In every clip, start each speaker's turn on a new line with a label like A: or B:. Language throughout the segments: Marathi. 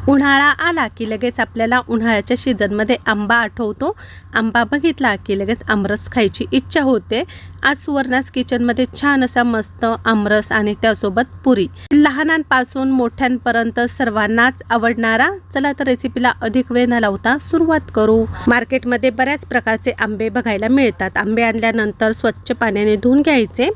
A: उन्हाळा आला की लगेच आपल्याला उन्हाळ्याच्या सीझनमध्ये आंबा आठवतो। आंबा बघितला की लगेच आमरस खायची इच्छा होते। आज सुवर्णास किचनमध्ये छान असा मस्त आमरस आणि त्यासोबत पुरी, लहानांपासून मोठ्यांपर्यंत सर्वांनाच आवडणारा। चला तर रेसिपीला अधिक वेळ न लावता सुरुवात करू। मार्केटमध्ये बऱ्याच प्रकारचे आंबे बघायला मिळतात। आंबे आणल्यानंतर स्वच्छ पाण्याने धुवून घ्यायचे,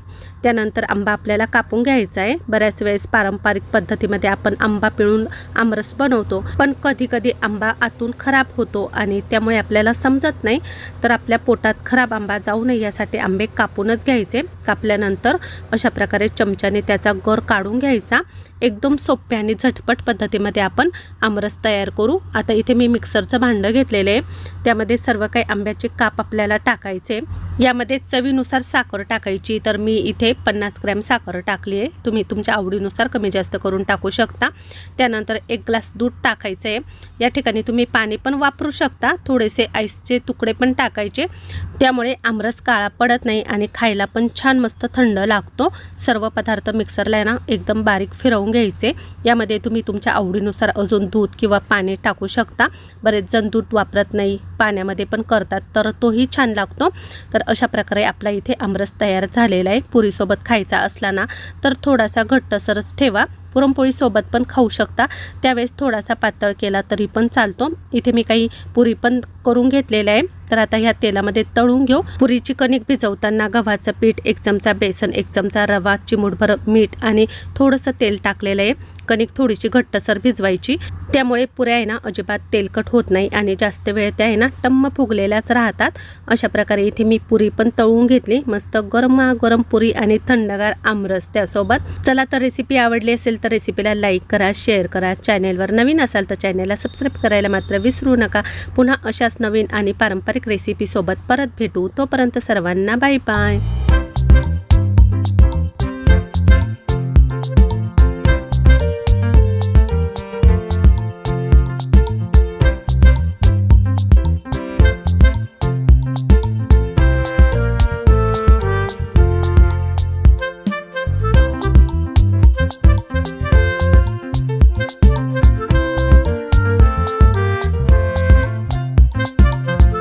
A: त्यानंतर आंबा आपल्याला कापून घ्यायचा आहे। बऱ्याच वेळेस पारंपरिक पद्धतीमध्ये आपण आंबा पिळून आमरस बनवतो, पण कधी कधी आंबा आतून खराब होतो आणि त्यामुळे आपल्याला समजत नाही। तर आपल्या पोटात खराब आंबा जाऊ नये यासाठी आंबे कापूनच घ्यायचे। कापल्यानंतर अशा प्रकारे चमच्याने त्याचा गर काढून घ्यायचा। एकदम सोप्या आणि झटपट पद्धतीमध्ये आपण आमरस तयार करू। आता इथे मी मिक्सरचं भांडं घेतलेलं आहे, त्यामध्ये सर्व काही आंब्याचे काप आपल्याला टाकायचे। यामध्ये चवीनुसार साखर टाकायची, तर मी इथे 50 ग्रॅम साखर टाकली आहे। तुम्ही तुमच्या आवडीनुसार कमी जास्त करून टाकू शकता। त्यानंतर 1 ग्लास दूध टाकायचं आहे। या ठिकाणी तुम्ही पाणी पण वापरू शकता, थोडेसे आईसचे तुकडे पण टाकायचे, त्यामुळे आमरस काळा पडत नाही आणि खायला पण छान मस्त थंड लागतो। सर्व पदार्थ मिक्सरला ना एकदम बारीक फिरवून घ्यायचे। यामध्ये तुम्ही तुमच्या आवडीनुसार अजून दूध किंवा पाणी टाकू शकता। बरेच जण दूध वापरत नाही, पाण्यामध्ये पण करतात, तर तोही छान लागतो। तर अशा प्रकारे आपला इथे आमरस तयार झालेला आहे। पुरीसोबत खायचा असला ना तर थोडासा घट्टसरच ठेवा, पुरणपोळी सोबत पण खाऊ शकता, त्यावेळेस थोडासा पातळ केला तरी पण चालतो। इथे मी काही पुरी पण करून घेतलेल्या आहे, तर आता ह्या तेलामध्ये तळून घेऊ। पुरीची कणिक भिजवताना गव्हाचं पीठ, 1 चमचा बेसन, 1 चमचा रवा, चिमूटभर मीठ आणि थोडंसं तेल टाकलेलं आहे। कणिक थोडीशी घट्टसर भिजवायची, त्यामुळे पुऱ्या आहे ना अजिबात तेलकट होत नाही आणि जास्त वेळ त्या आहे ना टम्म फुगलेल्याच राहतात। अशा प्रकारे इथे मी पुरी पण तळून घेतली, मस्त गरमागरम पुरी आणि थंडगार आमरस त्यासोबत। चला तर रेसिपी आवडली असेल तर रेसिपीला लाईक करा, शेअर करा। चॅनेलवर नवीन असाल तर चॅनेलला सबस्क्राईब करायला मात्र विसरू नका। पुन्हा अशाच नवीन आणि पारंपरिक रेसिपी सोबत परत भेटू, तोपर्यंत सर्वांना बाय बाय।